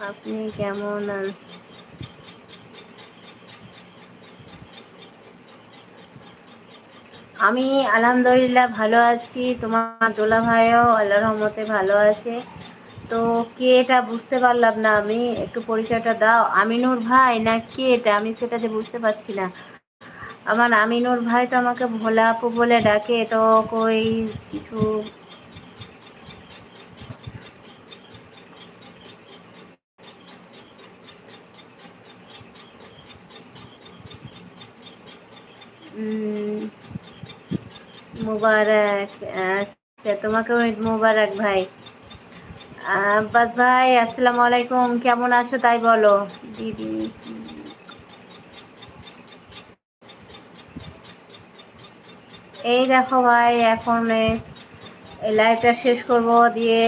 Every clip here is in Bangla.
আপনি কেমন আছেন? আমি আলহামদুলিল্লাহ ভালো আছি। তোমার দুলাভাইও আল্লাহর রহমতে ভালো আছে। তো কে এটা বুঝতে পারলাম না আমি, একটু পরিচয়টা দাও। আমিনুর ভাই না কে এটা, আমি সেটা যে বুঝতে পারছি না। আমার আমিনুর ভাই তো আমাকে ভোলা আপু বলে ডাকে, তো কই কিছু। উম, মুবারক। আচ্ছা, তোমাকে মুবারক ভাই। আব্বাস ভাই আসসালামু আলাইকুম, কেমন আছো তাই বলো। দিদি, এই দেখো ভাই, এখন এই লাইভটা শেষ করব, দিয়ে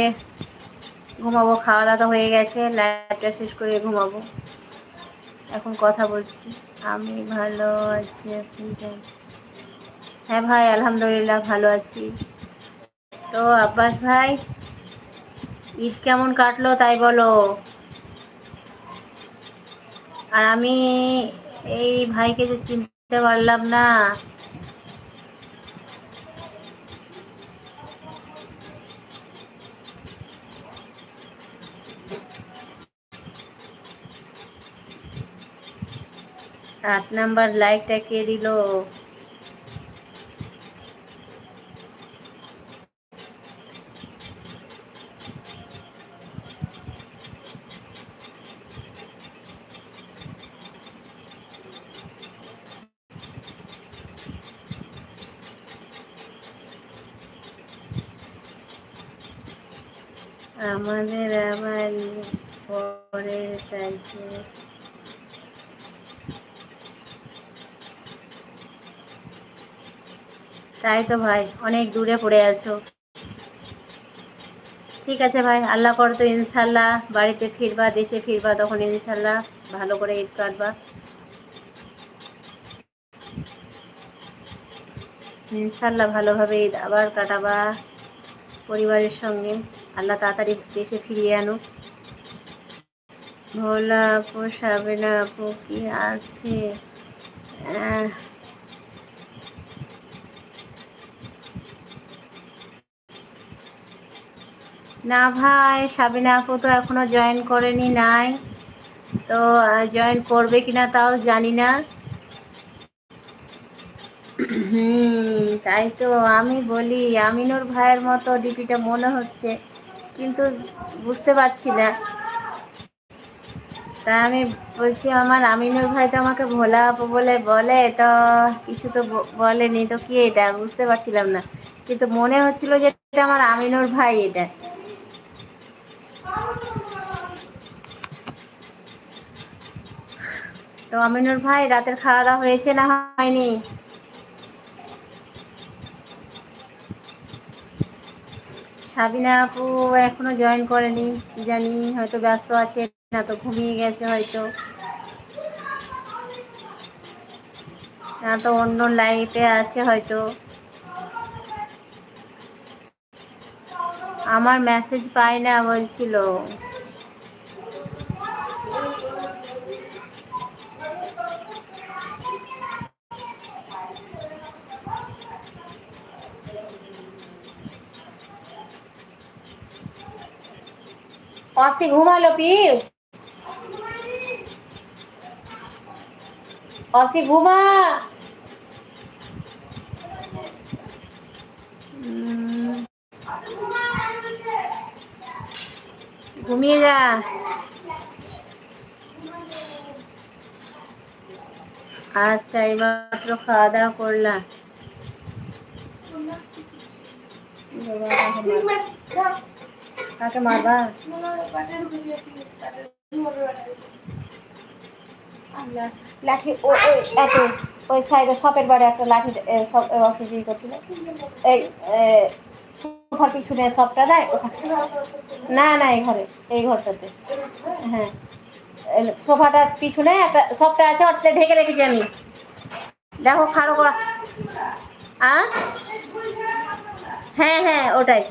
ঘুমাবো। খাওয়া দাওয়া হয়ে গেছে, লাইভটা শেষ করে ঘুমাবো। এখন কথা বলছি। আমি ভালো আছি, আপনি কেমন? হ্যাঁ ভাই, আলহামদুলিল্লাহ ভালো আছি। তো আব্বাস ভাই, ঈদ কেমন কাটলো তাই বলো। আর আমি এই ভাইকে যে চিনতে পারলাম না। আট নাম্বার লাইকটা কে দিল? আমাদের আবার পরের তারিখে। তাই তো ভাই, অনেক দূরে পড়ে আছো। ঠিক আছে ভাই, আল্লাহ করে তো ইনশাল্লাহ বাড়িতে ফিরবা, দেশে ফিরবা, তখন ইনশাল্লাহ ভালো করে ঈদ কাটবা। ইনশাল্লাহ ভালোভাবে ঈদ আবার কাটাবা পরিবারের সঙ্গে। আল্লাহ তাড়াতাড়ি দেশে ফিরিয়ে আনুক। ভোলা আপু, সাবিনা আপু কি আছে? আহ, না ভাই, সাবিনা আপু তো এখনো জয়েন করেনি, নাই। তো জয়েন করবে কিনা তাও জানি না। তাই তো আমি বলি, আমিনুর ভাইয়ের মতো ডিপিটা মনে হচ্ছে, কিন্তু বুঝতে পারছি না। তা আমি বলছি, আমার আমিনুর ভাই তো আমাকে ভোলা আপু বলে বলে, তো কিছু তো বলেনি, তো কি এটা বুঝতে পারছিলাম না, কিন্তু মনে হচ্ছিল যে এটা আমার আমিনুর ভাই এটা। তো আমিনুর ভাই, রাতের খাওয়া দাওয়া হয়েছে না হয়নি? সাবিনা আপু এখনো জয়েন করেনি, কি জানি, হয়তো ব্যস্ত আছে, না তো ঘুমিয়ে গেছে হয়তো, না তো অন্য লাইফে আছে হয়তো। আমার মেসেজ পাই না বলছিল। অসি ঘুমালো পিউ, অসি ঘুমা। ঘুমিয়ে যা। আচ্ছা, এইমাত্র খাওয়া দাওয়া করলাম। কাকে মারবা? লাঠি এত ওই সাইডে শপের বাড়ি একটা লাঠি অক্সিজেন করছিল। এই সোফার পিছনে সবটা নাই ওখানে। না না, এই ঘরে, এই ঘরটাতে। হ্যাঁ, সোফাটার পিছনে একটা সবটা আছে, ওটাতে ঢেকে রেখেছি আমি। দেখো খাড়ো করা। হ্যাঁ হ্যাঁ, ওটাই।